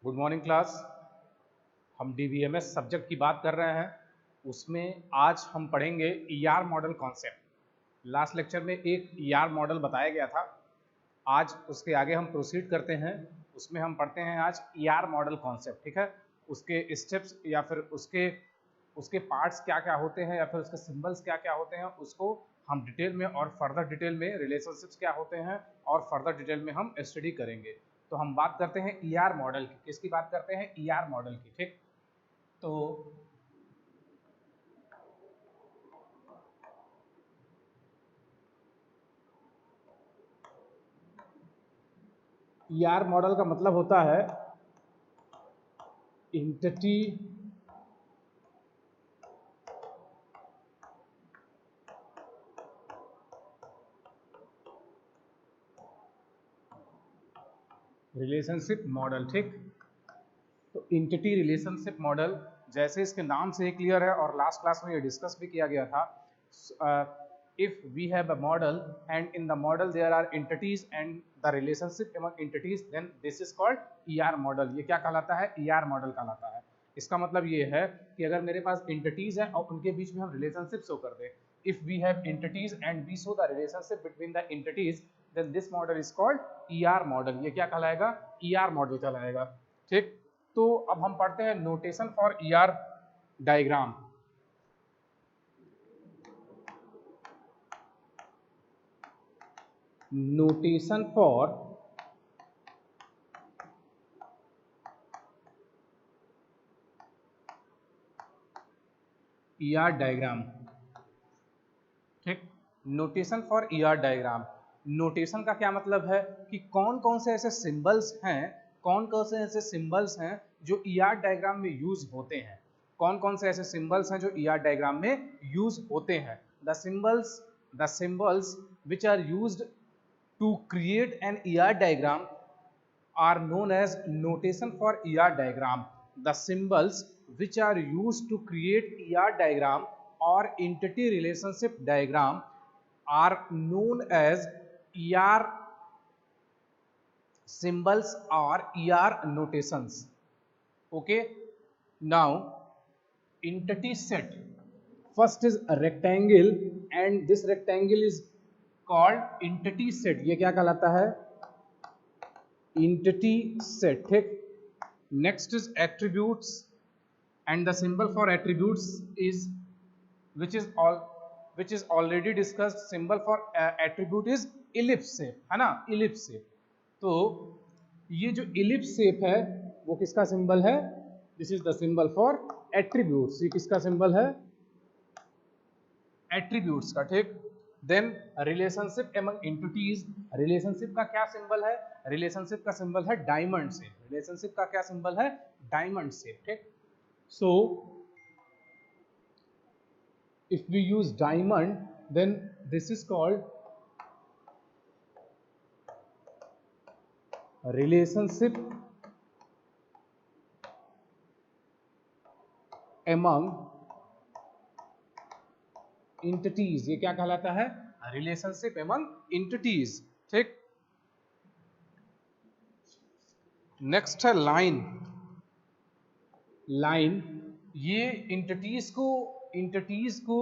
Good morning class. हम DBMS subject की बात कर रहे हैं। उसमें आज हम पढ़ेंगे ER model concept. Last lecture में एक ER मॉडल बताया गया था। आज उसके आगे हम प्रोसीड करते हैं। उसमें हम पढ़ते हैं आज ER मॉडल कॉन्सेप्ट। ठीक है, उसके स्टेप्स या फिर उसके उसके पार्ट्स क्या क्या होते हैं या फिर उसके सिंबल्स क्या क्या होते हैं, उसको हम डिटेल में और फर्दर डिटेल में रिलेशनशिप्स क्या होते हैं और फर्दर डिटेल में हम स्टडी करेंगे। तो हम बात करते हैं ER मॉडल की। किसकी बात करते हैं? ER मॉडल की। ठीक, तो ER मॉडल का मतलब होता है एंटिटी रिलेशनशिप मॉडल। ठीक, तो एंटिटी रिलेशनशिप मॉडल जैसे इसके नाम से ही क्लियर है और लास्ट क्लास में ये डिस्कस भी किया गया था। If we have a model and in the model there are entities and the relationship among entities, then this is called ER model. ये क्या कहलाता है? ER मॉडल कहलाता है। इसका मतलब ये है कि अगर मेरे पास एंटिटीज है और उनके बीच में हम रिलेशनशिप शो कर दें, if we have entities and we show the relationship between the entities, then this model is called ER model. ये क्या कहलाएगा? ER मॉडल कहलाएगा। ठीक, तो अब हम पढ़ते हैं notation for ER diagram. Notation for ER diagram. ठीक, notation for ER diagram. Notation का क्या मतलब है कि कौन कौन से ऐसे सिंबल्स हैं, कौन कौन से ऐसे सिंबल्स हैं जो ER डायग्राम में यूज होते हैं। कौन कौन से ऐसे सिंबल्स हैं जो ER डायग्राम में यूज होते हैं? The symbols which are used to create an ER diagram are known as notation for ER diagram. The symbols which are used to create ER diagram or entity relationship diagram are known as ER symbols or ER notations. Okay, now entity set. First is a rectangle and this rectangle is called entity set. ये क्या कहलाता है? entity set. ठीक, next is attributes and the symbol for attributes is which is already discussed. Symbol for attribute is ellipse shape, है ना? ellipse shape। तो ये जो ellipse shape है वो किसका सिंबल है? This is the symbol for attributes। ये किसका सिंबल है? एट्रीब्यूट्स का। ठीक, then relationship among entities. Relationship का क्या सिंबल है? रिलेशनशिप का सिंबल है डायमंड शेप। रिलेशनशिप का क्या सिंबल है? Diamond shape. ठीक, सो if we use diamond, then this is called relationship among entities। ये क्या कहलाता है? Relationship among entities। ठीक, नेक्स्ट है लाइन। लाइन ये इंटिटीज को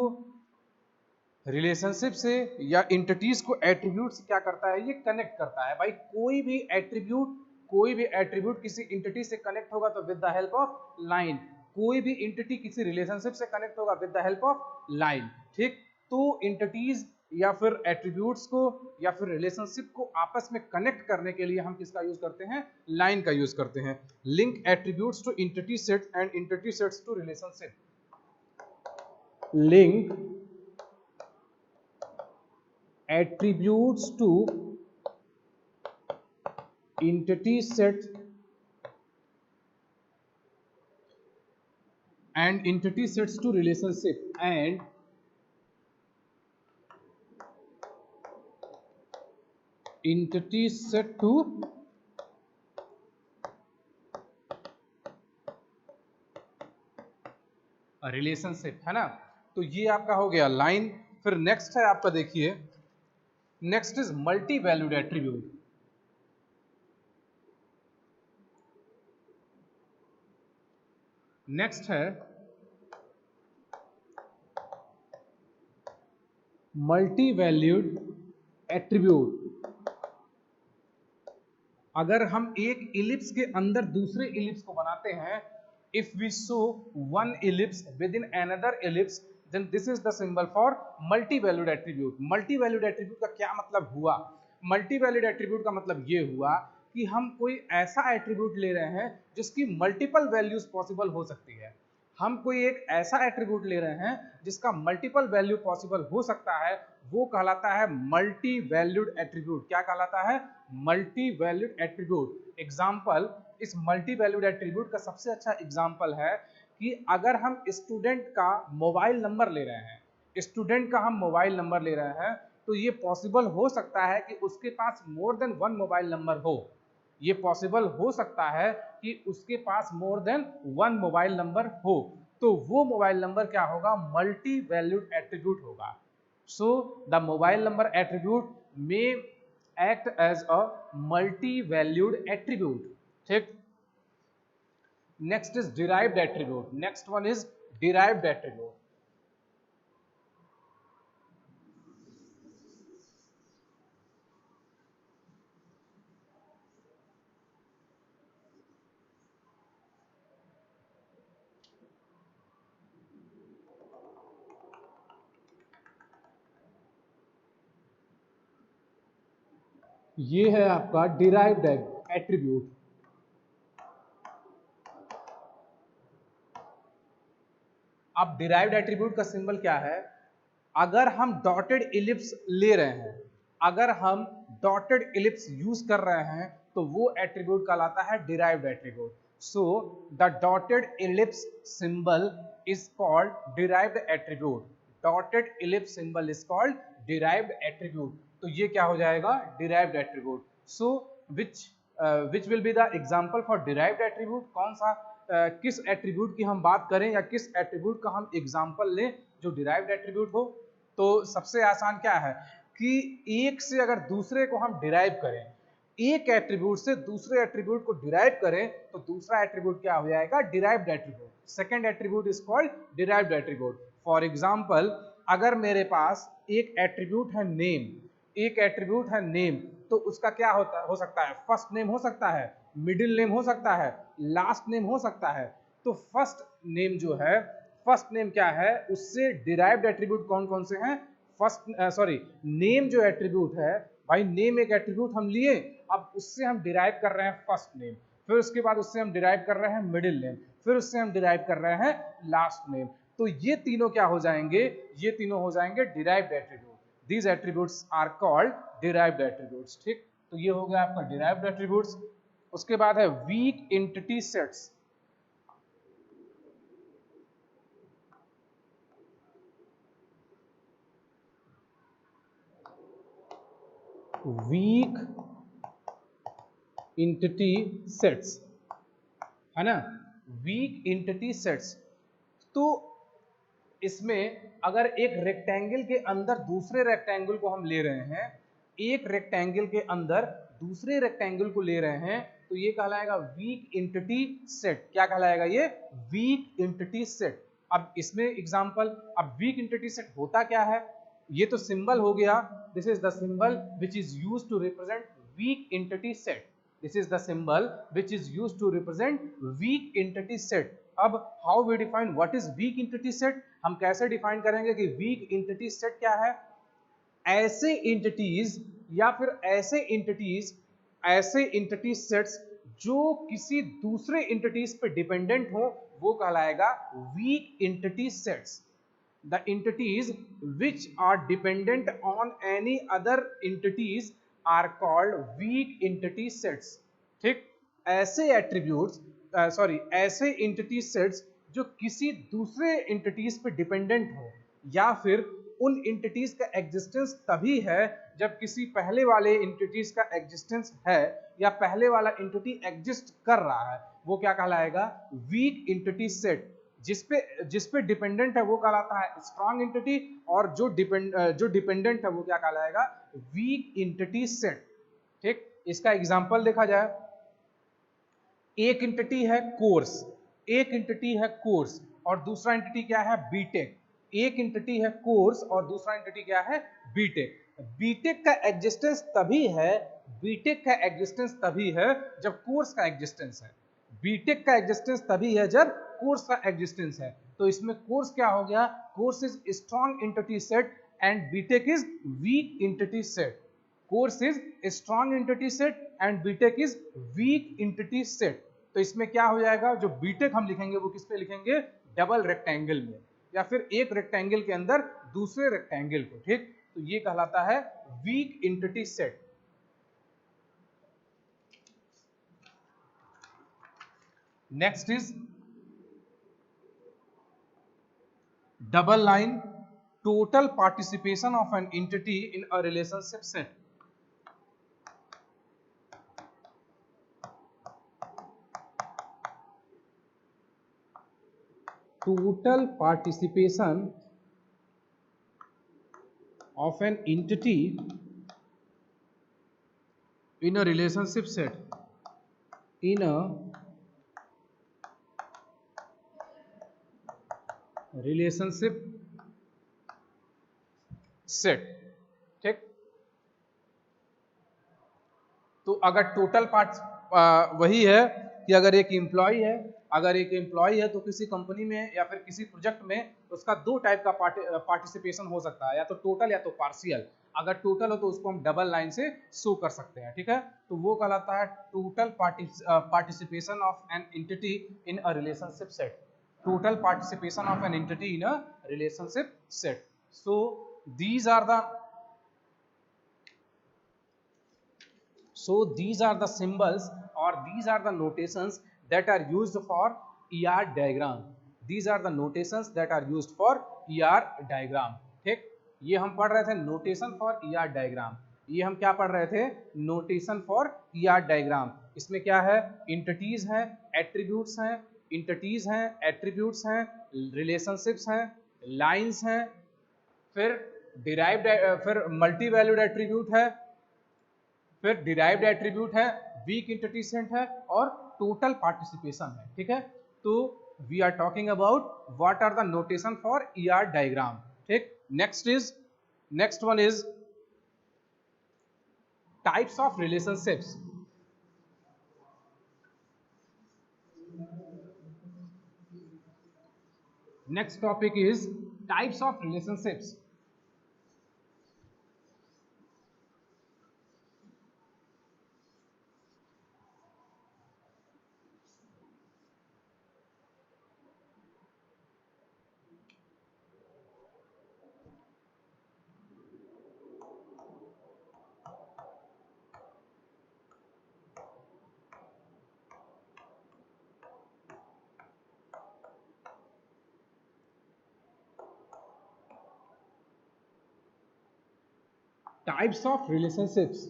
रिलेशनशिप से या इंटिटीज को एट्रीब्यूट से क्या करता है? ये कनेक्ट करता है। भाई कोई भी एट्रीब्यूट किसी इंटिटी से कनेक्ट होगा तो with the help of line. कोई भी इंटिटी किसी रिलेशनशिप से कनेक्ट होगा with the help of line. ठीक, तो इंटिटीज या फिर एट्रीब्यूट्स को या फिर रिलेशनशिप को आपस में कनेक्ट करने के लिए हम किसका यूज करते हैं? लाइन का यूज करते हैं। Link attributes to entity sets and entity sets to relationship. Link attributes to entity set and entity sets to relationship and entity set to relationship, है ना? तो ये आपका हो गया लाइन। फिर नेक्स्ट है आपका, देखिए next is multi valued attribute. Next है मल्टी वैल्यूड एट्रीब्यूट। अगर हम एक इलिप्स के अंदर दूसरे इलिप्स को बनाते हैं, if we show one ellipse within another ellipse, then this is the symbol for multi valued attribute. Multi valued attribute का क्या मतलब हुआ? मल्टी वैल्यूड एट्रीब्यूट का मतलब ये हुआ कि हम कोई ऐसा एट्रीब्यूट ले रहे हैं जिसकी मल्टीपल वैल्यूज पॉसिबल हो सकती है। हम कोई एक ऐसा एट्रीब्यूट ले रहे हैं जिसका मल्टीपल वैल्यू पॉसिबल हो सकता है, वो कहलाता है मल्टी वैल्यूड एट्रीब्यूट। क्या कहलाता है? Multi valued attribute. एग्जांपल, इस मल्टी वैल्यूड एट्रीब्यूट का सबसे अच्छा एग्जांपल है कि अगर हम स्टूडेंट का मोबाइल नंबर ले रहे हैं, स्टूडेंट का हम मोबाइल नंबर ले रहे हैं, तो ये पॉसिबल हो सकता है कि उसके पास more than one mobile number हो। ये पॉसिबल हो सकता है कि उसके पास more than one mobile number हो, तो वो मोबाइल नंबर क्या होगा? मल्टी वैल्यूड एट्रीब्यूट होगा। So the mobile number attribute may act as a multi valued attribute. ठीक। Next is derived attribute. Next one is derived attribute. ये है आपका डिराइव्ड एट्रीब्यूट। अब डिराइव्ड एट्रीब्यूट का सिंबल क्या है? अगर हम डॉटेड इलिप्स ले रहे हैं, अगर हम डॉटेड इलिप्स यूज कर रहे हैं, तो वो एट्रीब्यूट कहलाता है derived attribute. So the dotted ellipse symbol is called derived attribute. Dotted ellipse symbol is called derived attribute. तो ये क्या हो जाएगा? Derived attribute. So which will be the example for derived attribute? कौन सा किस एट्रीब्यूट की हम बात करें या किस एट्रीब्यूट का हम एग्जांपल लें जो डिराइव्ड एट्रीब्यूट हो? तो सबसे आसान क्या है कि एक से अगर दूसरे को हम डिराइव करें, एक एट्रीब्यूट से दूसरे एट्रीब्यूट को डिराइव करें, तो दूसरा एट्रीब्यूट क्या हो जाएगा? Derived attribute. Second attribute is called derived attribute. For example, अगर मेरे पास एक एट्रीब्यूट है नेम, एक एट्रीब्यूट है नेम, तो उसका क्या हो सकता है? फर्स्ट नेम हो सकता है, मिडिल नेम हो सकता है, लास्ट नेम हो सकता है। तो फर्स्ट नेम जो है, फर्स्ट नेम क्या है, उससे डिराइव्ड एट्रीब्यूट कौन कौन से हैं? नेम जो एट्रीब्यूट है, भाई नेम एक एट्रीब्यूट हम लिए, अब उससे हम डिराइव कर रहे हैं फर्स्ट नेम, फिर उसके बाद उससे हम डिराइव कर रहे हैं मिडिल नेम, फिर उससे हम डिराइव कर रहे हैं लास्ट नेम। तो ये तीनों क्या हो जाएंगे? ये तीनों हो जाएंगे derived attribute. These attributes are called derived attributes। ठीक, तो ये हो गया आपका derived attributes। उसके बाद है weak entity sets। weak entity sets है ना, weak entity sets। तो इसमें अगर एक रेक्टेंगल के अंदर दूसरे रेक्टेंगल को हम ले रहे हैं, एक रेक्टेंगल के अंदर दूसरे रेक्टेंगल को ले रहे हैं, तो ये कहलाएगा वीक एंटिटी सेट। क्या कहलाएगा ये? Week entity set. अब इसमें एग्जांपल, अब वीक एंटिटी सेट होता क्या है? ये तो सिंबल हो गया, this is the symbol which is used to represent weak entity set. This is the symbol which is used to represent weak entity set. अब how we define what is weak entity set? हम कैसे define करेंगे कि week entity set क्या है? ऐसे entities या फिर ऐसे एंटिटी सेट्स जो किसी दूसरे एंटिटीज पे डिपेंडेंट हो, वो कहलाएगा weak entity sets. The entities which are dependent on any other entities are called weak entity sets। ठीक, ऐसे एट्रीब्यूट्स ऐसे एंटिटी सेट्स जो किसी दूसरे एंटिटीज पे डिपेंडेंट हो, या फिर उन एंटिटीज का एग्जिस्टेंस तभी है जब किसी पहले वाले एंटिटीज का एग्जिस्टेंस है, या पहले वाला एंटिटी एग्जिस्ट कर रहा है, वो क्या कहलाएगा? Week entity set. जिसपे डिपेंडेंट है वो कहलाता है स्ट्रॉन्ग एंटिटी, और जो डिपेंडेंट है वो क्या कहलाएगा? Week entity set. ठीक, इसका एग्जांपल देखा जाए, एक एंटिटी है कोर्स, एक एंटिटी है कोर्स और दूसरा एंटिटी क्या है बीटेक। एक एंटिटी है कोर्स और दूसरा एंटिटी क्या है बीटेक। बीटेक का एग्जिस्टेंस तभी है, बीटेक का एग्जिस्टेंस तभी है जब कोर्स का एग्जिस्टेंस है। बीटेक का एग्जिस्टेंस तभी है जब कोर्स का एग्जिस्टेंस है। तो इसमें कोर्स क्या हो गया, course is strong entity set and BTech is weak entity set. Course is strong entity set and BTech is weak entity set. तो इसमें क्या हो जाएगा, जो बीटेक हम लिखेंगे वो किस पे लिखेंगे, डबल रेक्टेंगल में, या फिर एक रेक्टेंगल के अंदर दूसरे रेक्टेंगल को, ठीक। तो ये कहलाता है weak entity set. Next is double line, total participation of an entity in a relationship set. Total participation of an entity in a relationship set, in a relationship set, ठीक। तो अगर टोटल पार्ट वही है कि अगर एक employ है, अगर एक एम्प्लॉय है तो किसी कंपनी में या फिर किसी प्रोजेक्ट में उसका दो टाइप का पार्टिसिपेशन हो सकता है, या तो टोटल या तो पार्शियल। अगर टोटल हो तो उसको हम डबल लाइन से शो कर सकते हैं, ठीक है। तो वो कहलाता है total participation of an entity in a relationship set. Total participation of an entity in a relationship set. So these are the symbols or these are the notations that are used for ER diagram. These are the notations that are used for ER diagram, ठीक। ये हम पढ़ रहे थे notation for ER diagram. ये हम क्या पढ़ रहे थे, नोटेशन फॉर ER डायग्राम। इसमें क्या है, एंटिटीज हैं, एट्रीब्यूट्स हैं, एंटिटीज हैं, एट्रीब्यूट्स हैं, रिलेशनशिप्स हैं, लाइंस हैं, फिर डिराइव्ड, फिर मल्टी वैल्यूड एट्रीब्यूट है, फिर डिराइव्ड एट्रीब्यूट है, वीक एंटिटी सेट है और टोटल पार्टिसिपेशन है, ठीक है। तो we are talking about what are the notation for ER diagram, ठीक। Next one is types of relationships. Next topic is types of relationships. Types of relationships,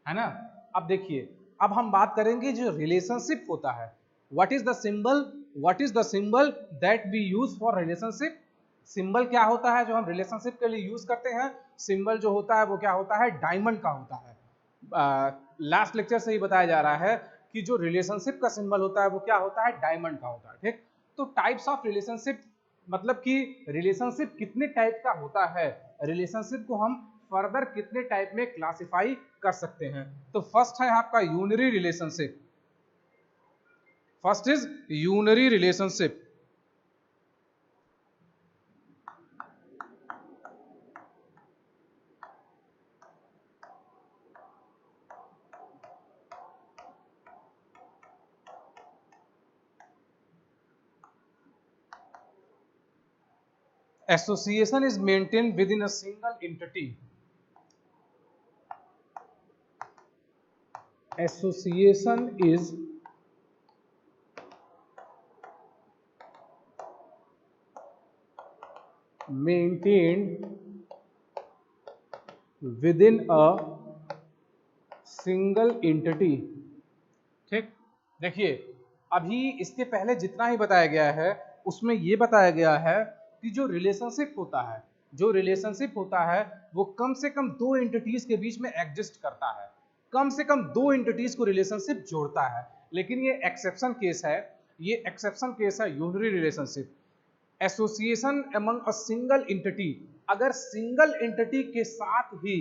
है ना। अब देखिए, अब हम बात करेंगे जो रिलेशनशिप होता है, what is the symbol that we use for relationship. Symbol क्या होता है जो हम रिलेशनशिप के लिए यूज करते हैं, सिंबल जो होता है वो क्या होता है, डायमंड का होता है। लास्ट लेक्चर से ही बताया जा रहा है कि जो रिलेशनशिप का सिंबल होता है वो क्या होता है, डायमंड का होता है, ठीक। तो टाइप्स ऑफ रिलेशनशिप मतलब कि रिलेशनशिप कितने टाइप का होता है, रिलेशनशिप को हम फर्दर कितने टाइप में क्लासिफाई कर सकते हैं। तो फर्स्ट है आपका unary relationship. First is unary relationship. Association is maintained within a single entity. Association is maintained within a single entity, ठीक। देखिए, अभी इसके पहले जितना ही बताया गया है उसमें ये बताया गया है कि जो रिलेशनशिप होता है वो कम से कम दो एंटिटीज के बीच में एग्जिस्ट करता है, कम से कम दो एंटिटीज को रिलेशनशिप जोड़ता है। लेकिन ये एक्सेप्शन केस है, ये एक्सेप्शन केस है unary relationship. Association among a single entity, अगर सिंगल एंटिटी के साथ ही,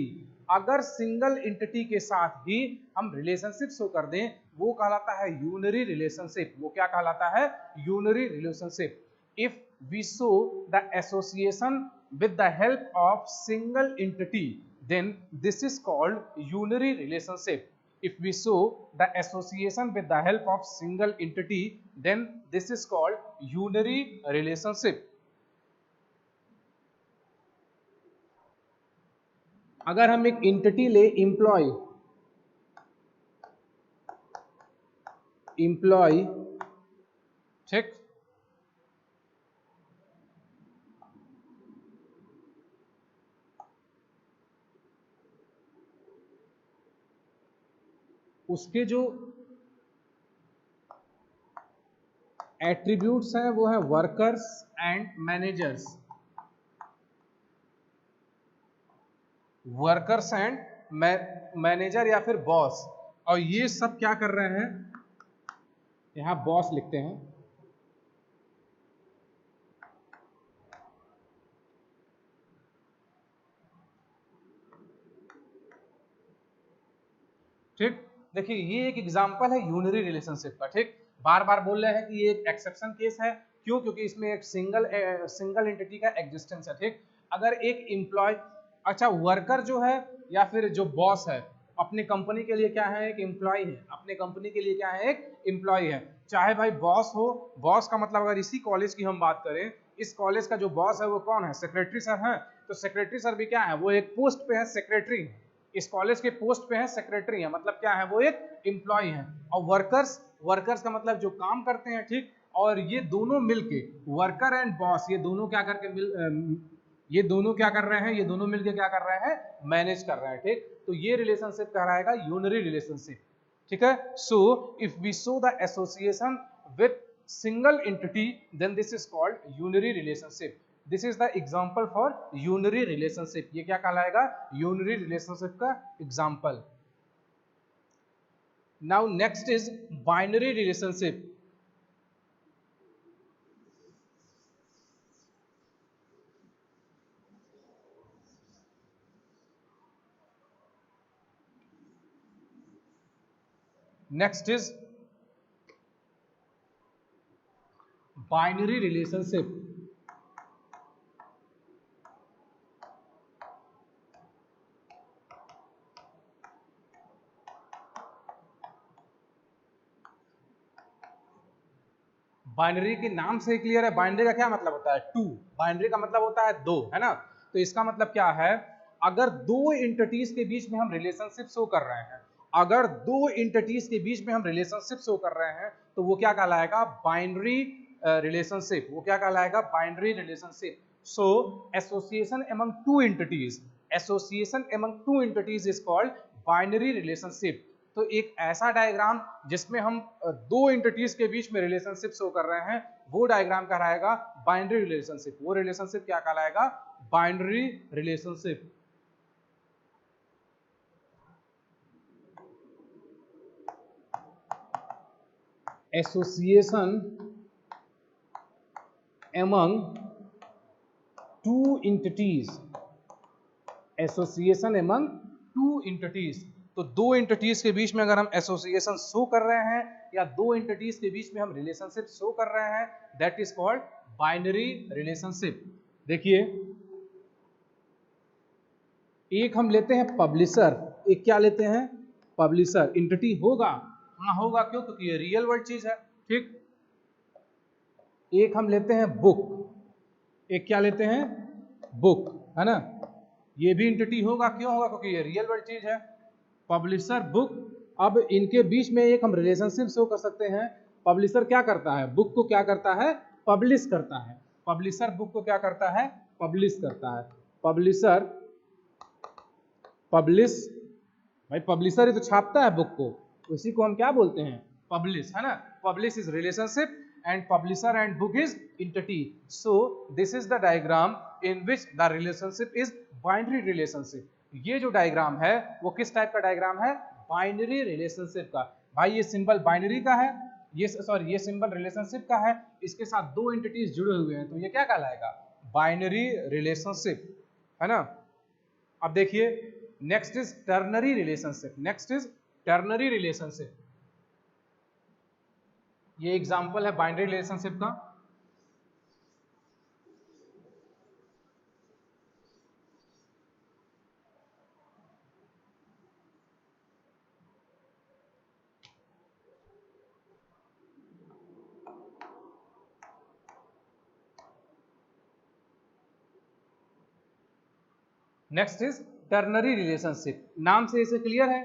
अगर सिंगल एंटिटी के साथ ही हम रिलेशनशिप शो कर दें, वो कहलाता है यूनरी रिलेशनशिप। वो क्या कहलाता है? Unary relationship. If we show the association with the help of single entity, then this is called unary relationship. If we show the association with the help of single entity, then this is called unary relationship. अगर हम एक entity ले employ, ठीक, उसके जो attributes हैं वो है workers and managers, workers and manager या फिर बॉस। और ये सब क्या कर रहे हैं, यहां बॉस लिखते हैं, ठीक। देखिए ये एक एग्जांपल है यूनरी रिलेशनशिप का, ठीक। बार बार बोल रहे हैं कि ये एक एक्सेप्शन केस है, क्यों? क्योंकि इसमें एक सिंगल एंटिटी का एग्जिस्टेंस है, ठीक। अगर एक एम्प्लॉय, अच्छा वर्कर जो है या फिर जो बॉस है, अपनी कंपनी के लिए क्या है? एक एम्प्लॉय है। अपने कंपनी के लिए क्या है? एक एम्प्लॉय है। चाहे भाई बॉस हो, बॉस का मतलब अगर इसी कॉलेज की हम बात करें, इस कॉलेज का जो बॉस है वो कौन है? सेक्रेटरी सर है। तो सेक्रेटरी सर भी क्या है? वो एक पोस्ट पे है, सेक्रेटरी। इस कॉलेज के पोस्ट पे है, सेक्रेटरी है, मतलब क्या है? वो एक एम्प्लॉय है। और वर्कर्स, वर्कर्स का मतलब जो काम करते हैं, ठीक। और ये दोनों मिलके, वर्कर एंड बॉस, ये दोनों क्या करके ये दोनों क्या कर रहे हैं? ये दोनों मिलके क्या कर रहे हैं? मैनेज कर रहे हैं, ठीक। तो ये रिलेशनशिप कहलाएगा यूनरी रिलेशनशिप, ठीक है। So if we show the association with single entity, then this is called unary relationship. This is the example for unary relationship. ये क्या कहलाएगा? यूनरी रिलेशनशिप का example. Now next is binary relationship. Next is binary relationship. Binary के नाम से clear है। Binary का क्या मतलब होता है? टू। बाइनरी का मतलब होता है दो, है ना। तो इसका मतलब क्या है? अगर दो एंटिटीज के बीच में हम रिलेशनशिप शो कर रहे हैं, अगर दो एंटिटीज के बीच में हम रिलेशनशिप शो कर रहे हैं, तो वो क्या कहलाएगा? Binary relationship. वो क्या कहलाएगा? Binary relationship. So association among two entities, association among two entities is called binary relationship. तो एक ऐसा डायग्राम जिसमें हम दो एंटिटीज के बीच में रिलेशनशिप शो कर रहे हैं, वो डायग्राम कहलाएगा बाइनरी रिलेशनशिप। वो रिलेशनशिप क्या कहलाएगा? Binary relationship. Association among two entities, association among two entities। तो दो एंटिटीज के बीच में अगर हम एसोसिएशन शो कर रहे हैं या दो एंटिटीज के बीच में हम रिलेशनशिप शो कर रहे हैं, that is called binary relationship. देखिए एक हम लेते हैं पब्लिशर, एक क्या लेते हैं? पब्लिशर। एंटिटी होगा, हाँ होगा, क्यों? क्योंकि ये रियल वर्ल्ड चीज है, ठीक। एक हम लेते हैं बुक, एक क्या लेते हैं? बुक, है ना। ये भी एंटिटी होगा, क्यों होगा? क्योंकि ये रियल वर्ल्ड चीज है। Publisher, book. अब इनके बीच में एक हम रिलेशनशिप शो कर सकते हैं। पब्लिशर क्या करता है? बुक को क्या करता है? पब्लिश करता है। पब्लिशर बुक को क्या करता है? पब्लिश करता है। पब्लिशर पब्लिश, भाई पब्लिशर ही तो छापता है बुक को, उसी को हम क्या बोलते हैं? पब्लिश, है ना। Publish is relationship and publisher and book is entity. So this is the diagram in which the relationship is binary relationship. ये जो डायग्राम है वो किस टाइप का डायग्राम है? बाइनरी रिलेशनशिप का। भाई ये सिंबल बाइनरी का है, ये सॉरी ये सिंबल रिलेशनशिप का है, इसके साथ दो एंटिटीज जुड़े हुए हैं, तो ये क्या कहलाएगा, बाइनरी रिलेशनशिप, है ना। अब देखिए next is ternary relationship, next is ternary relationship. ये एग्जांपल है बाइनरी रिलेशनशिप का। नेक्स्ट इज टर्नरी रिलेशनशिप, नाम से इसे क्लियर है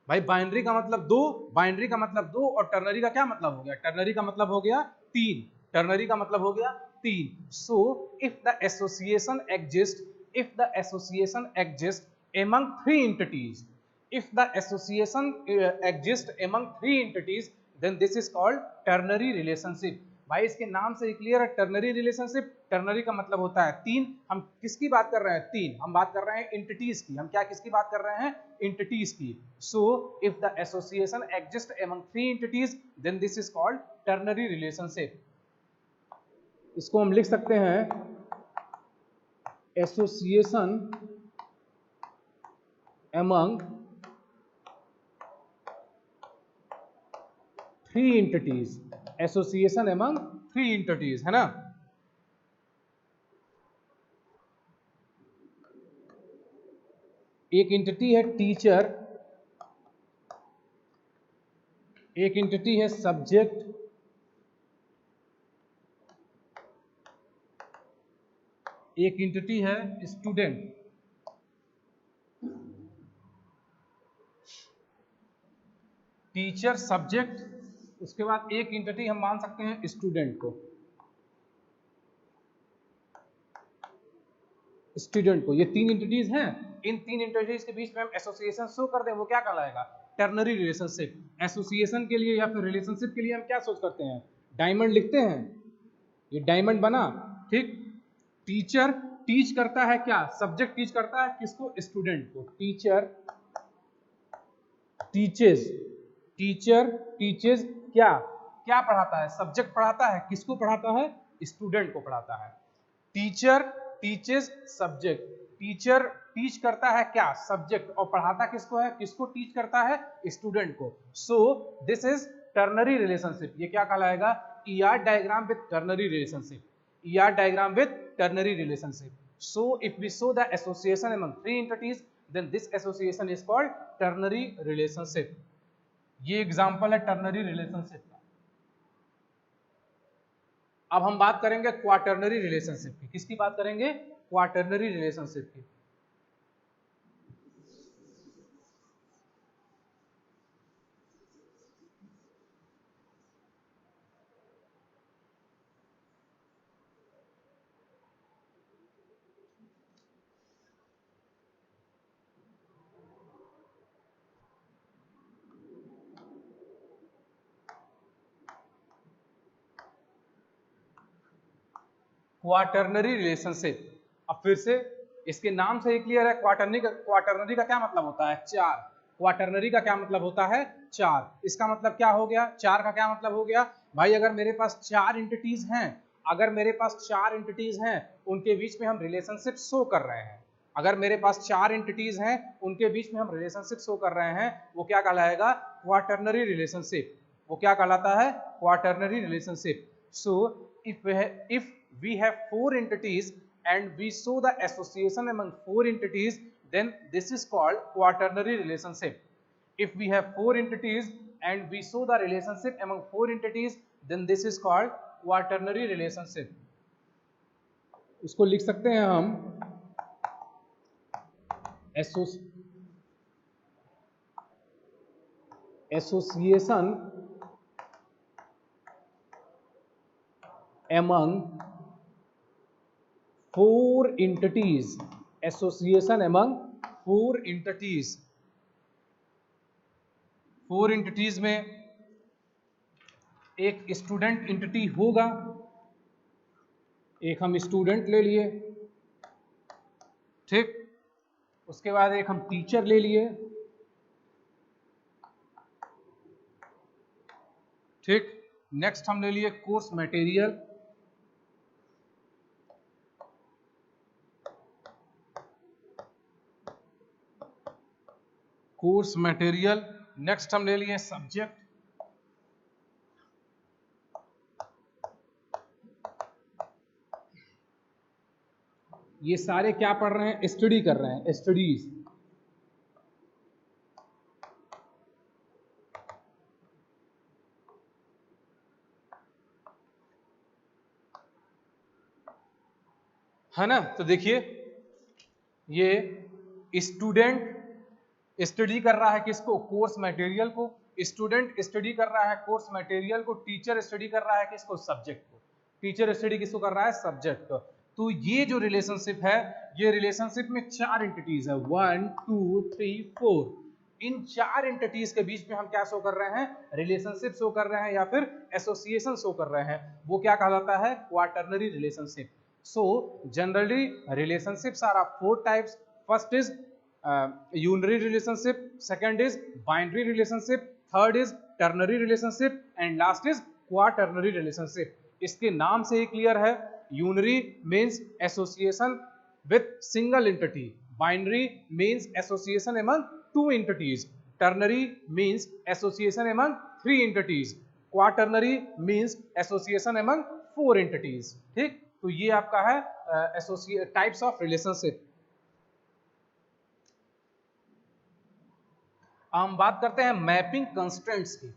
भाई, बाइनरी का मतलब दो, बाइनरी का मतलब दो, और टर्नरी का क्या मतलब हो गया, टर्नरी का मतलब हो गया तीन, टर्नरी का मतलब हो गया तीन। सो if the association exist, if the association exist among three entities, if the association exists among three entities, then this is called ternary relationship। भाई इसके नाम से क्लियर है, टर्नरी रिलेशनशिप, टर्नरी का मतलब होता है तीन। हम किसकी बात कर रहे हैं, तीन, हम बात कर रहे हैं एंटिटीज की, हम क्या किसकी बात कर रहे हैं, एंटिटीज की। So if the association exist among three entities then this is called ternary relationship. इसको हम लिख सकते हैं association among three entities, association among three entities, है ना। एक एंटिटी है टीचर, एक एंटिटी है सब्जेक्ट, एक एंटिटी है स्टूडेंट। टीचर, सब्जेक्ट, उसके बाद एक एंटिटी हम मान सकते हैं स्टूडेंट को, स्टूडेंट को। ये तीन एंटिटीज हैं, इन तीन एंटिटीज के बीच में हम एसोसिएशन शो कर दें, वो क्या कहलाएगा, टर्नरी रिलेशनशिप। एसोसिएशन के लिए या फिर रिलेशनशिप के लिए हम क्या सोच करते हैं, डायमंड लिखते हैं, ये डायमंड बना, ठीक। टीचर टीच करता है क्या, सब्जेक्ट टीच करता है किसको, स्टूडेंट को। टीचर टीचेज, टीचर टीचेज क्या, क्या पढ़ाता है, सब्जेक्ट पढ़ाता है किसको, पढ़ाता है स्टूडेंट को पढ़ाता है। Teacher teaches subject, teacher teach करता है क्या, सब्जेक्ट, और पढ़ाता किसको है, किसको टीच करता है, स्टूडेंट को। So this is ternary relationship. ये क्या कहलाएगा, ER diagram with ternary relationship, ER diagram with ternary relationship. So if we show the association among three entities then this association is called ternary relationship. ये example है ternary relationship का। अब हम बात करेंगे क्वाटर्नरी रिलेशनशिप की, किसकी बात करेंगे, क्वाटर्नरी रिलेशनशिप की। क्वाटर्नरी रिलेशनशिप, अब फिर से इसके नाम से ही क्लियर है, क्वाटर्नरी का क्या मतलब होता है, चार। क्वाटर्नरी का क्या मतलब होता है, चार। इसका मतलब क्या हो गया, चार का क्या मतलब हो गया भाई, अगर मेरे पास चार एंटिटीज हैं, अगर मेरे पास चार एंटिटीज हैं, उनके बीच में हम रिलेशनशिप शो कर रहे हैं, अगर मेरे पास चार एंटिटीज हैं उनके बीच में हम रिलेशनशिप शो कर रहे हैं, वो क्या कहलाएगा, क्वाटर्नरी रिलेशनशिप। वो क्या कहलाता है, quaternary relationship. So if we have four entities and we show the association among four entities then this is called quaternary relationship। if we have four entities and we show the relationship among four entities then this is called quaternary relationship। इसको लिख सकते हैं हम association among four entities, association among four entities। Four entities में एक student entity होगा, एक हम स्टूडेंट ले लिए, ठीक। उसके बाद एक हम टीचर ले लिए, ठीक। नेक्स्ट हम ले लिए course material, course material. Next हम ले लिए सब्जेक्ट, ये सारे क्या पढ़ रहे हैं, स्टडी कर रहे हैं, स्टडीज। है ना। तो देखिए ये स्टूडेंट स्टडी कर रहा है किसको, कोर्स मटेरियल को। स्टूडेंट स्टडी कर रहा है कोर्स मटेरियल को। टीचर स्टडी कर रहा है किसको, सब्जेक्ट को। टीचर स्टडी किसको कर रहा है, सब्जेक्ट को। तो ये जो रिलेशनशिप है, ये रिलेशनशिप में 4 एंटिटीज है, 1 2 3 4। इन 4 एंटिटीज के बीच में हम क्या शो कर रहे हैं, रिलेशनशिप शो कर रहे हैं या फिर एसोसिएशन शो कर रहे हैं। वो क्या कहलाता है, quaternary relationship. So generally relationships are of 4 types. First is unary relationship, second is binary relationship, third is ternary relationship and last is quaternary relationship. इसके नाम से ही क्लियर है, unary means association with single entity, binary means association among 2 entities, ternary means association among 3 entities, quaternary means association among 4 entities. ठीक, तो ये आपका है associate types of relationship. हम बात करते हैं मैपिंग कंस्ट्रेंट्स की।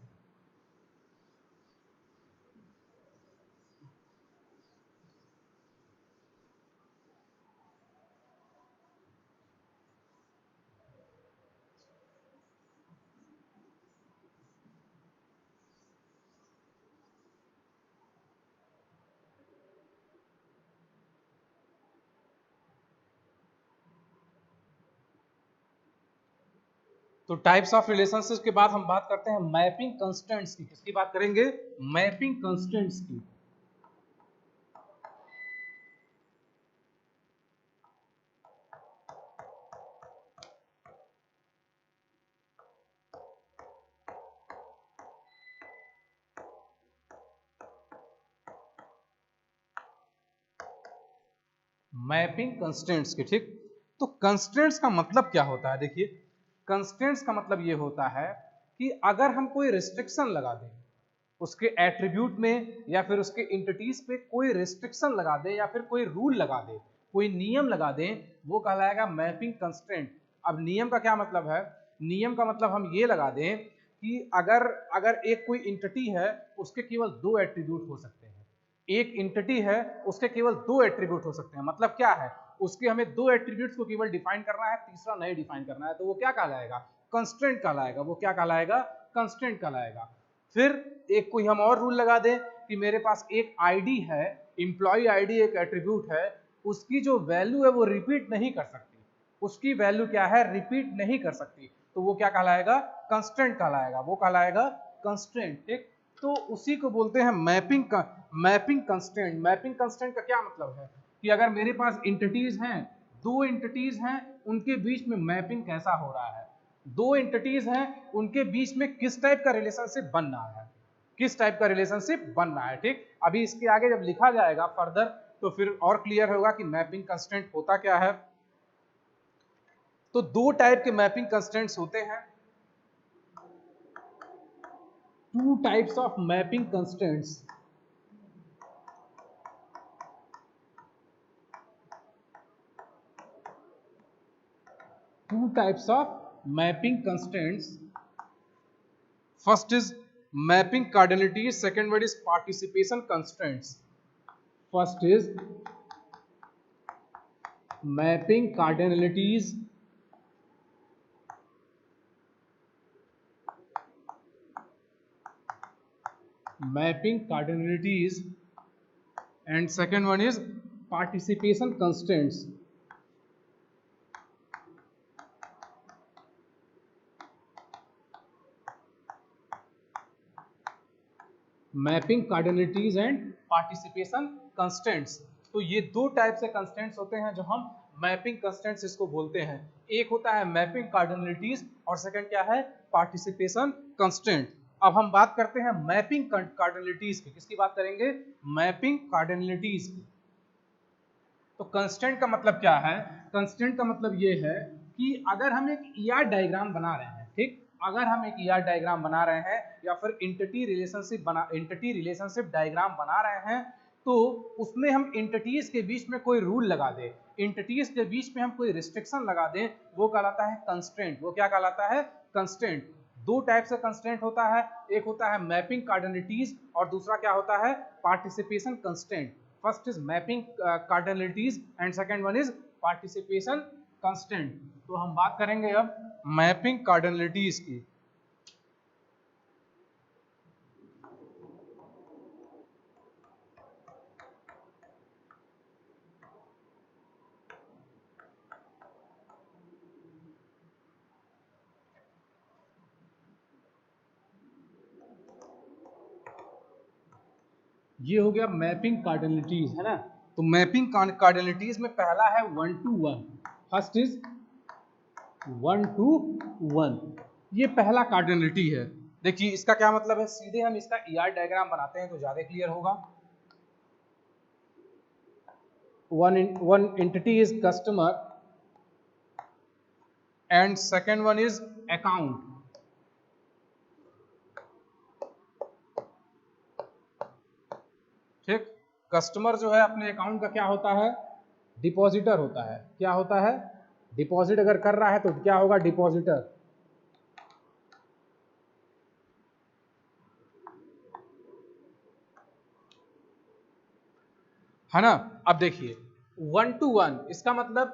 तो टाइप्स ऑफ रिलेशनशिप के बाद हम बात करते हैं मैपिंग कंस्ट्रेंट्स की। किसकी बात करेंगे, मैपिंग कंस्ट्रेंट्स की। मैपिंग कंस्ट्रेंट्स की, ठीक। तो कंस्ट्रेंट्स का मतलब क्या होता है, देखिए कंस्ट्रेंट्स का मतलब ये होता है कि अगर हम कोई रिस्ट्रिक्शन लगा दें उसके एट्रीब्यूट में या फिर उसके इंटिटीज पे कोई रिस्ट्रिक्शन लगा दें या फिर कोई रूल लगा दें, कोई नियम लगा दें, वो कहलाएगा मैपिंग कंस्ट्रेंट। अब नियम का क्या मतलब है, नियम का मतलब हम ये लगा दें कि अगर एक कोई इंटिटी है उसके केवल 2 एट्रीब्यूट हो सकते हैं, एक इंटिटी है उसके केवल 2 एट्रीब्यूट हो सकते हैं। मतलब क्या है, उसके हमें 2 एट्रीब्यूट्स को केवल डिफाइन करना है, तीसरा नहीं डिफाइन करना है, तो वो क्या कहलाएगा, कंस्ट्रेंट कहलाएगा। वो क्या कहलाएगा, कंस्ट्रेंट कहलाएगा। फिर एक कोई हम और रूल लगा दें कि मेरे पास एक आईडी है, एम्प्लॉय आईडी एक एट्रीब्यूट है, उसकी जो वैल्यू है वो रिपीट नहीं कर सकती, उसकी वैल्यू क्या है, रिपीट नहीं कर सकती, तो वो क्या कहलाएगा, कंस्ट्रेंट कहलाएगा। वो कहलाएगा कंस्ट्रेंट, ठीक। तो उसी को बोलते हैं मैपिंग कंस्ट्रेंट। मैपिंग कंस्ट्रेंट का क्या मतलब है कि अगर मेरे पास इंटिटीज हैं, 2 इंटिटीज हैं, उनके बीच में मैपिंग कैसा हो रहा है, 2 इंटिटीज हैं उनके बीच में किस टाइप का रिलेशनशिप बन रहा है, किस टाइप का रिलेशनशिप बन रहा है, ठीक। अभी इसके आगे जब लिखा जाएगा फर्दर तो फिर और क्लियर होगा कि मैपिंग कंस्ट्रेंट होता क्या है। तो 2 टाइप के मैपिंग कंस्ट्रेंट्स होते हैं, 2 types of mapping constraints. Two types of mapping constraints. First is mapping cardinalities, second one is participation constraints. First is mapping cardinalities, and second one is participation constraints. Mapping cardinalities and participation constraints. तो ये 2 type से constants होते हैं जो हम mapping constants इसको बोलते हैं। एक होता है मैपिंग कार्डिनलिटीज और सेकंड क्या है, पार्टिसिपेशन कंस्टेंट। अब हम बात करते हैं मैपिंग कार्डिनलिटीज की। किसकी बात करेंगे? मैपिंग कार्डिनलिटीज की। तो कंस्ट्रेंट का मतलब क्या है? कंस्ट्रेंट का मतलब ये है कि अगर हम एक ईआर डायग्राम बना रहे हैं, ठीक, अगर हम एक ईआर डायग्राम बना रहे हैं या फिर एंटिटी रिलेशनशिप डायग्राम बना रहे हैं, तो उसमें हम एंटिटीज के बीच में कोई रूल लगा दें, एंटिटीज के बीच में हम कोई रिस्ट्रिक्शन लगा दें, वो कहलाता है कंस्ट्रेंट। वो क्या कहलाता है? कंस्ट्रेंट। दो टाइप से कंस्ट्रेंट होता है, एक होता है मैपिंग कार्डिनलिटीज और दूसरा क्या होता है? Participation constraint. First is mapping cardinalities and second one is participation constraint. तो हम बात करेंगे अब मैपिंग कार्डिनलिटीज की। ये हो गया मैपिंग कार्डिनलिटीज, है ना। तो मैपिंग कार्डिनलिटीज में पहला है 1 to 1। First is 1 to 1। ये पहला कार्डिनलिटी है। देखिए इसका क्या मतलब है, सीधे हम इसका ईआर डायग्राम बनाते हैं तो ज्यादा क्लियर होगा। one entity is customer and second one is account। ठीक, कस्टमर जो है अपने अकाउंट का क्या होता है? डिपॉजिटर होता है। क्या होता है? डिपॉजिट अगर कर रहा है तो क्या होगा? डिपॉजिटर। है ना। अब देखिए 1 to 1 इसका मतलब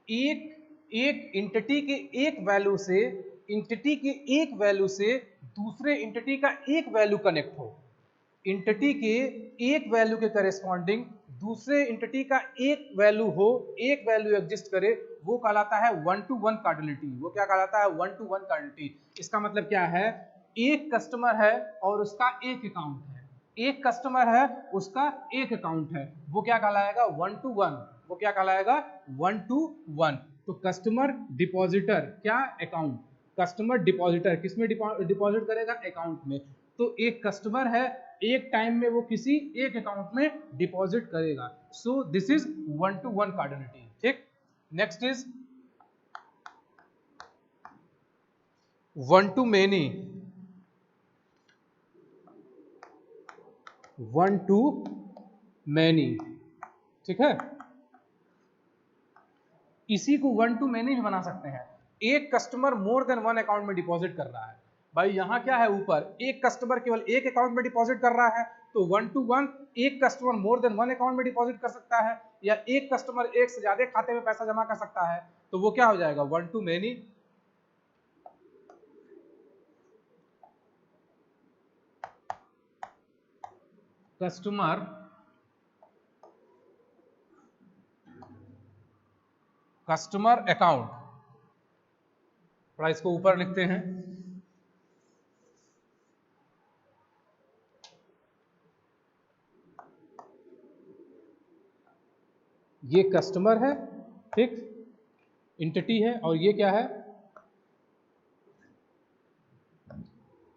एक एक एंटिटी के एक वैल्यू से, एंटिटी के एक वैल्यू से दूसरे एंटिटी का एक वैल्यू कनेक्ट हो, एंटिटी के एक वैल्यू के करेस्पॉन्डिंग दूसरे एंटिटी का एक वैल्यू हो, एक वैल्यू एग्जिस्ट करे, वो कहलाता है 1 to 1 कार्डिनलिटी। वो क्या कहलाता है? 1 to 1 कार्डिनलिटी। इसका मतलब क्या है? एक कस्टमर है और उसका एक अकाउंट है, एक कस्टमर है उसका एक अकाउंट है, वो क्या कहलाएगा? 1 to 1। वो क्या कहलाएगा? 1 to 1। तो कस्टमर डिपॉजिटर, क्या? अकाउंट। कस्टमर डिपॉजिटर किसमें डिपॉजिट करेगा? अकाउंट में। तो एक कस्टमर है, एक टाइम में वो किसी एक अकाउंट में डिपॉजिट करेगा। सो दिस इज 1 to 1 कार्डिनलिटी। ठीक, next is 1 to many। 1 to many, ठीक है। इसी को 1 to many भी बना सकते हैं। एक कस्टमर मोर देन वन अकाउंट में डिपॉजिट कर रहा है। भाई यहाँ क्या है? ऊपर एक कस्टमर केवल एक अकाउंट में डिपॉजिट कर रहा है, तो 1 to 1 एक कस्टमर मोर देन वन अकाउंट में डिपॉजिट कर सकता है, या एक कस्टमर एक से ज्यादा खाते में पैसा जमा कर सकता है, तो वो क्या हो जाएगा? 1 to many। कस्टमर अकाउंट, थोड़ा इसको ऊपर लिखते हैं। ये कस्टमर है, ठीक, एंटिटी है, और ये क्या है?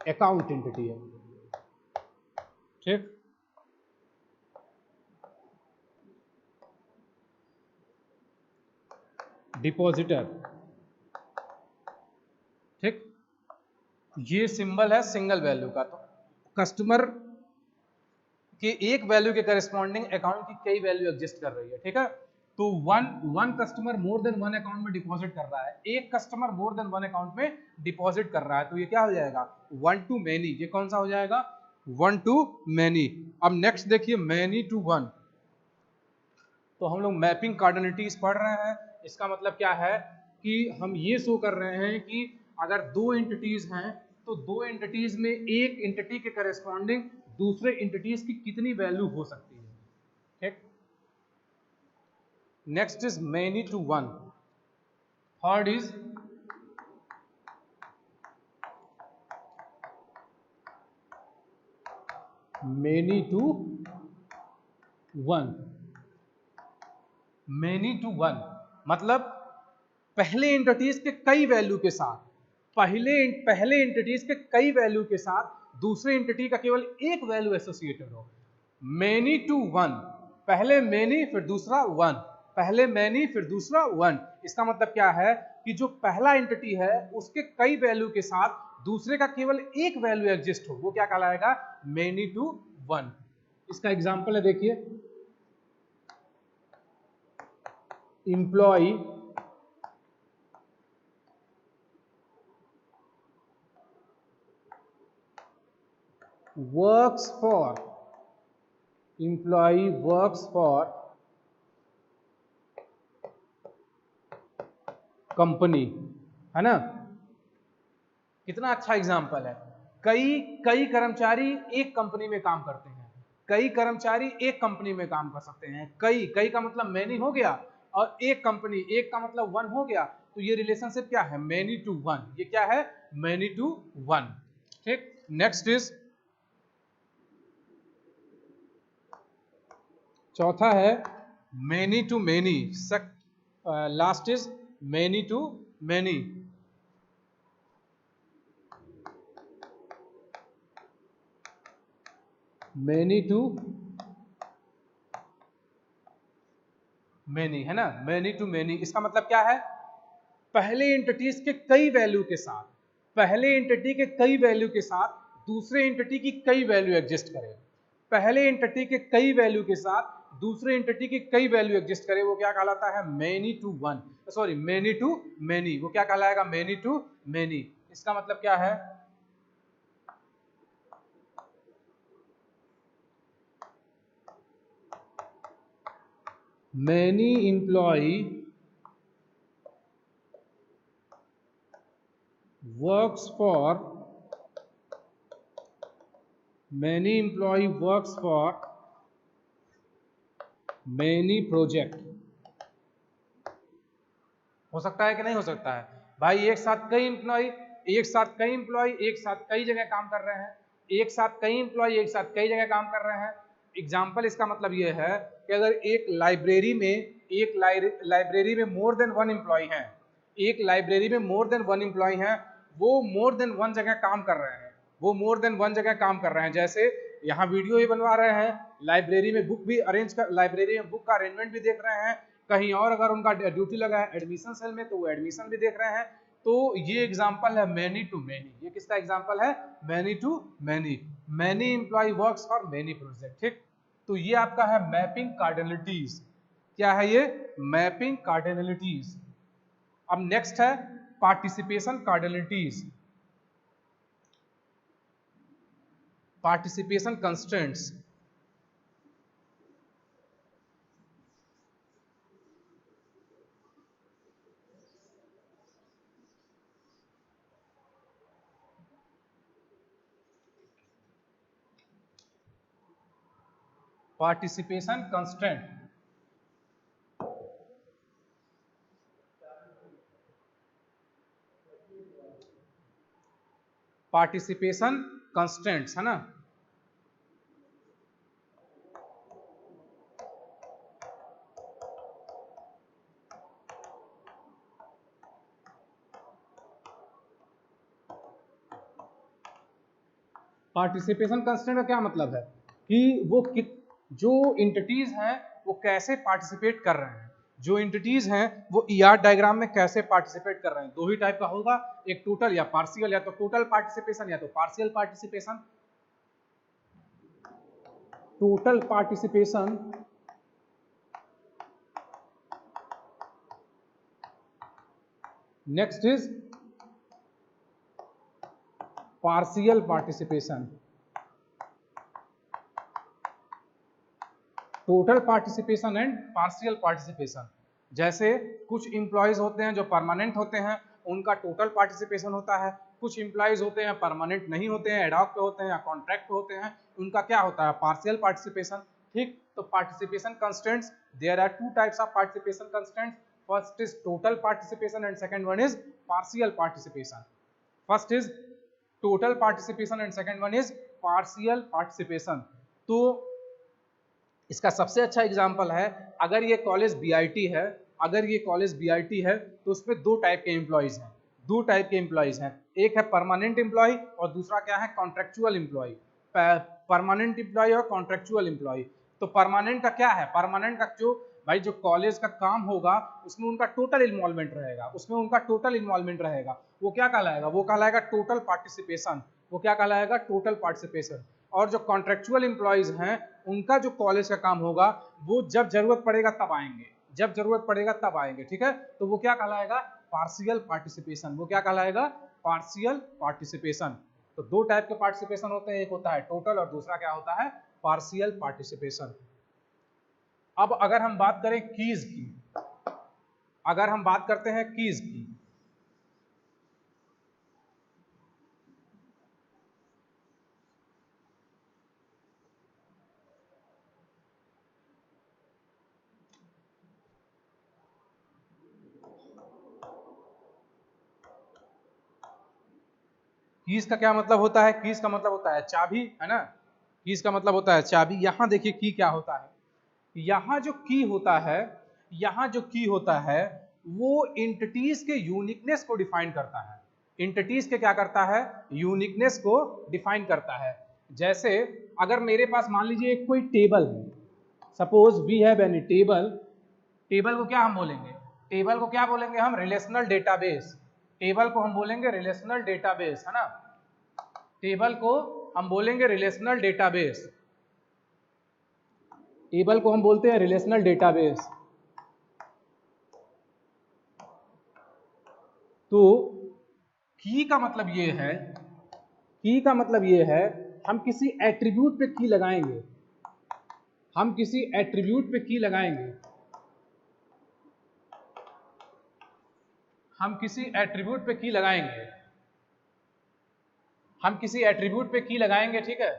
अकाउंट एंटिटी है, ठीक। डिपॉजिटर, ठीक, ये सिंबल है सिंगल वैल्यू का। तो कस्टमर के एक वैल्यू के करस्पॉन्डिंग अकाउंट की कई वैल्यू एग्जिस्ट कर रही है, ठीक है। तो वन कस्टमर मोर देन वन अकाउंट में डिपॉजिट कर रहा है, एक कस्टमर मोर देन वन अकाउंट में डिपॉजिट कर रहा है, तो ये क्या हो जाएगा? 1 to many। ये कौन सा हो जाएगा? 1 to many। अब नेक्स्ट देखिए many to 1। तो हम लोग मैपिंग कार्डिनलिटीज पढ़ रहे हैं। इसका मतलब क्या है कि हम ये शो कर रहे हैं कि अगर दो एंटिटीज हैं तो दो एंटिटीज में एक एंटिटी के करस्पॉन्डिंग दूसरे एंटिटीज की कितनी वैल्यू हो सकती है, ठीक। Next is many to one. Third is many to one. Many to one मतलब पहले एंटिटीज के कई वैल्यू के साथ, पहले एंटिटीज के कई वैल्यू के साथ दूसरे एंटिटी का केवल एक वैल्यू एसोसिएटेड हो। मैनी टू वन, पहले मैनी फिर दूसरा वन, पहले मैनी फिर दूसरा वन। इसका मतलब क्या है कि जो पहला एंटिटी है उसके कई वैल्यू के साथ दूसरे का केवल एक वैल्यू एग्जिस्ट हो, वो क्या कहलाएगा? Many to one. इसका एग्जांपल है, देखिए, employee works for, employee works for company, है ना? कितना अच्छा एग्जाम्पल है। कई कई कर्मचारी एक कंपनी में काम करते हैं, कई कर्मचारी एक कंपनी में काम कर सकते हैं। कई कई का मतलब मैनी हो गया, और एक कंपनी, एक का मतलब वन हो गया। तो ये रिलेशनशिप क्या है? Many to one. ये क्या है? Many to one. ठीक, नेक्स्ट इज, चौथा है many to many. Last is many to many. Many to many, है ना? मैनी टू मैनी, इसका मतलब क्या है? पहले एंटिटीज के कई वैल्यू के साथ, पहले एंटिटी के कई वैल्यू के साथ दूसरे एंटिटी की कई वैल्यू एग्जिस्ट करे। पहले एंटिटी के कई वैल्यू के साथ दूसरे एंटिटी की कई वैल्यू एग्जिस्ट करे, वो क्या कहलाता है? Many to one, sorry many to many. वो क्या कहलाएगा? Many to many. इसका मतलब क्या है? Many employee works for, many employee works for many project। हो सकता है कि नहीं हो सकता है? भाई एक साथ कई एम्प्लॉय, एक साथ कई एम्प्लॉय एक साथ कई जगह काम कर रहे हैं, एक साथ कई एम्प्लॉय एक साथ कई जगह काम कर रहे हैं। एग्जाम्पल, इसका मतलब यह है कि अगर एक लाइब्रेरी में, एक लाइब्रेरी में मोर देन वन एम्प्लॉय है, एक लाइब्रेरी में मोर देन वन एम्प्लॉय है, वो मोर देन वन जगह काम कर रहे हैं, वो मोर देन वन जगह काम कर रहे हैं। जैसे यहाँ वीडियो ही बनवा रहे हैं, लाइब्रेरी में बुक भी अरेंज कर, लाइब्रेरी में बुक का अरेंजमेंट भी देख रहे हैं, कहीं और अगर उनका ड्यूटी लगा है एडमिशन सेल में तो वो एडमिशन भी देख रहे हैं। तो ये एग्जांपल है मैनी टू मैनी। ये किसका एग्जांपल है? Many to many. Many employee works for many project. ठीक, तो ये आपका है मैपिंग कार्डिनलिटीज। क्या है ये? Mapping cardinalities. अब नेक्स्ट है participation cardinalities, participation constraints. Participation constraint, participation constraints, है ना? पार्टिसिपेशन कंस्टेंट का क्या मतलब है कि वो जो एंटिटीज हैं वो कैसे पार्टिसिपेट कर रहे हैं, जो एंटिटीज हैं वो ईआर डायग्राम में कैसे पार्टिसिपेट कर रहे हैं। दो ही टाइप का होगा, एक टोटल या पार्शियल, या तो टोटल पार्टिसिपेशन या तो partial participation. Total participation next is partial participation. Total participation and partial participation. जैसे कुछ इंप्लॉयज होते हैं जो परमानेंट होते हैं, उनका टोटल पार्टिसिपेशन होता है। कुछ इंप्लॉयज होते हैं परमानेंट नहीं होते हैं, एडॉक पे होते हैं या कॉन्ट्रैक्ट पे होते हैं, उनका क्या होता है? Partial participation. ठीक, तो participation constants, there are two types of participation constants. First is total participation and second one is partial participation. First is total participation and second one is partial participation. तो इसका सबसे अच्छा example है, अगर ये college BIT है, अगर ये कॉलेज बीआईटी है तो उसमें दो टाइप के एम्प्लॉयज हैं, दो टाइप के एम्प्लॉयज हैं, एक है परमानेंट एम्प्लॉय और दूसरा क्या है कॉन्ट्रेक्चुअल एम्प्लॉय। परमानेंट एम्प्लॉय और कॉन्ट्रेक्चुअल एम्प्लॉय। तो परमानेंट का क्या है, परमानेंट का जो भाई जो कॉलेज का काम होगा उसमें उनका टोटल इन्वॉल्वमेंट रहेगा, उसमें उनका टोटल इन्वॉल्वमेंट रहेगा, वो क्या कहलाएगा, वो कहलाएगा टोटल पार्टिसिपेशन, वो क्या कहलाएगा टोटल पार्टिसिपेशन। और जो कॉन्ट्रेक्चुअल एम्प्लॉयज हैं उनका जो कॉलेज का काम होगा वो जब जरूरत पड़ेगा तब आएंगे, जब जरूरत पड़ेगा तब आएंगे, ठीक है। तो वो क्या कहलाएगा पार्शियल पार्टिसिपेशन, वो क्या कहलाएगा पार्शियल पार्टिसिपेशन। तो दो टाइप के पार्टिसिपेशन होते हैं, एक होता है टोटल और दूसरा क्या होता है पार्शियल पार्टिसिपेशन। अब अगर हम बात करें कीज की, अगर हम बात करते हैं कीज की, कीज का क्या मतलब होता है, कीज का मतलब होता है चाबी, है ना, कीज का मतलब होता है चाबी। यहां देखिए की क्या होता है, यहां जो की होता है, यहां जो की होता है वो इंटिटीज के यूनिकनेस को डिफाइन करता है, इंटिटीज के क्या करता है यूनिकनेस को डिफाइन करता है। जैसे अगर मेरे पास मान लीजिए एक कोई टेबल है, suppose we have any table, table को क्या हम बोलेंगे, टेबल को क्या बोलेंगे हम रिलेशनल डेटाबेस, टेबल को हम बोलेंगे रिलेशनल डेटाबेस, है ना, टेबल को हम बोलेंगे रिलेशनल डेटाबेस, टेबल को हम बोलते हैं रिलेशनल डेटाबेस। तो की का मतलब ये है, की का मतलब ये है हम किसी एट्रीब्यूट पे की लगाएंगे, हम किसी एट्रीब्यूट पे की लगाएंगे, हम किसी एट्रीब्यूट पे की लगाएंगे, हम किसी एट्रीब्यूट पे की लगाएंगे, ठीक है,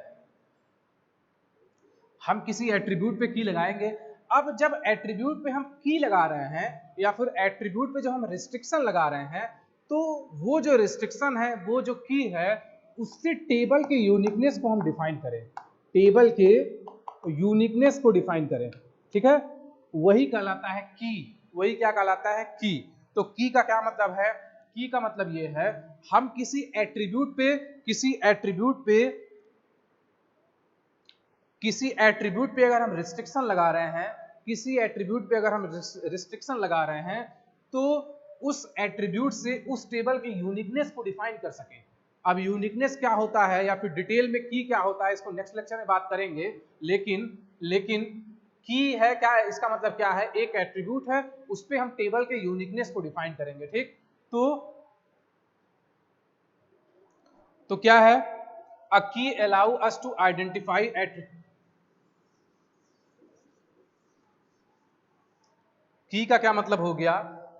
हम किसी एट्रीब्यूट पे की लगाएंगे। अब जब एट्रीब्यूट पे हम की लगा रहे हैं या फिर एट्रीब्यूट पे जब हम रिस्ट्रिक्शन लगा रहे हैं तो वो जो रिस्ट्रिक्शन है, वो जो की है, उससे टेबल के यूनिकनेस को हम डिफाइन करें, टेबल के यूनिकनेस को डिफाइन करें, ठीक है, वही कहलाता है की, वही क्या कहलाता है की। तो की का क्या मतलब है, की का मतलब ये है हम किसी एट्रीब्यूट पे, किसी एट्रीब्यूट पे, किसी एट्रीब्यूट पे अगर हम रिस्ट्रिक्शन लगा रहे हैं, किसी एट्रीब्यूट पे अगर हम रिस्ट्रिक्शन लगा रहे हैं तो उस एट्रीब्यूट से उस टेबल के यूनिकनेस को डिफाइन कर सकें। अब यूनिकनेस क्या होता है या फिर डिटेल में की क्या होता है इसको नेक्स्ट लेक्चर में बात करेंगे, लेकिन की है क्या है, इसका मतलब क्या है, एक एट्रीब्यूट है उस पे हम टेबल के यूनिकनेस को डिफाइन करेंगे, ठीक। तो क्या है, अ की अलाउ अस टू आइडेंटिफाई की का क्या मतलब हो गया,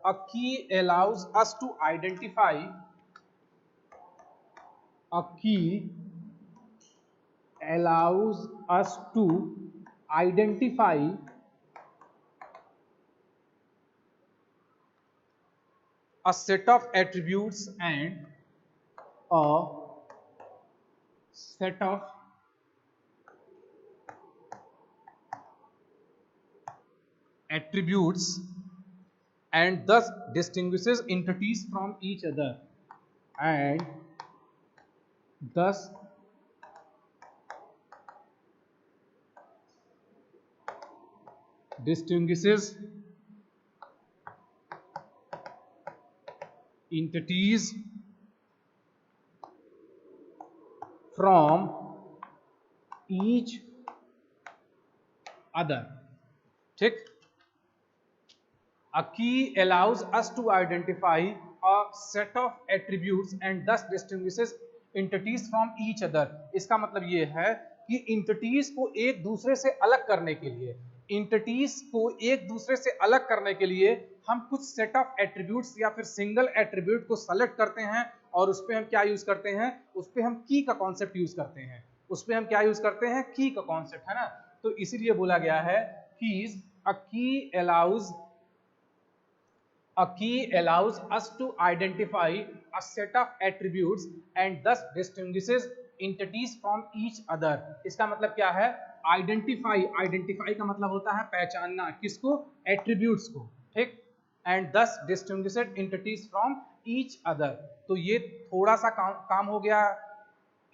a key allows us to identify, a key allows us to identify a set of attributes and a set of attributes and thus distinguishes entities from each other and thus distinguishes entities from each other, ठीक। A key allows us to identify a set of attributes and thus distinguishes entities from each other। इसका मतलब ये है कि entities को एक दूसरे से अलग करने के लिए, entities को एक दूसरे से अलग करने के लिए हम कुछ set of attributes या फिर single attribute को select करते हैं और उस पर हम क्या यूज करते हैं, उस पर हम की का कॉन्सेप्ट यूज करते हैं, उस पर हम क्या यूज करते हैं, की का कॉन्सेप्ट, है ना। तो इसीलिए बोला गया है keys, a key allows, a key allows us to identify a set of attributes and thus distinguishes entities from each other। इसका मतलब क्या है, आइडेंटिफाई, आइडेंटिफाई का मतलब होता है पहचानना, किसको, एट्रीब्यूट्स को, ठीक। and thus distinguished entities from each other। तो ये थोड़ा सा काम हो गया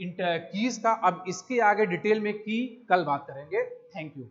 कीज का। अब इसके आगे डिटेल में की कल बात करेंगे। Thank you.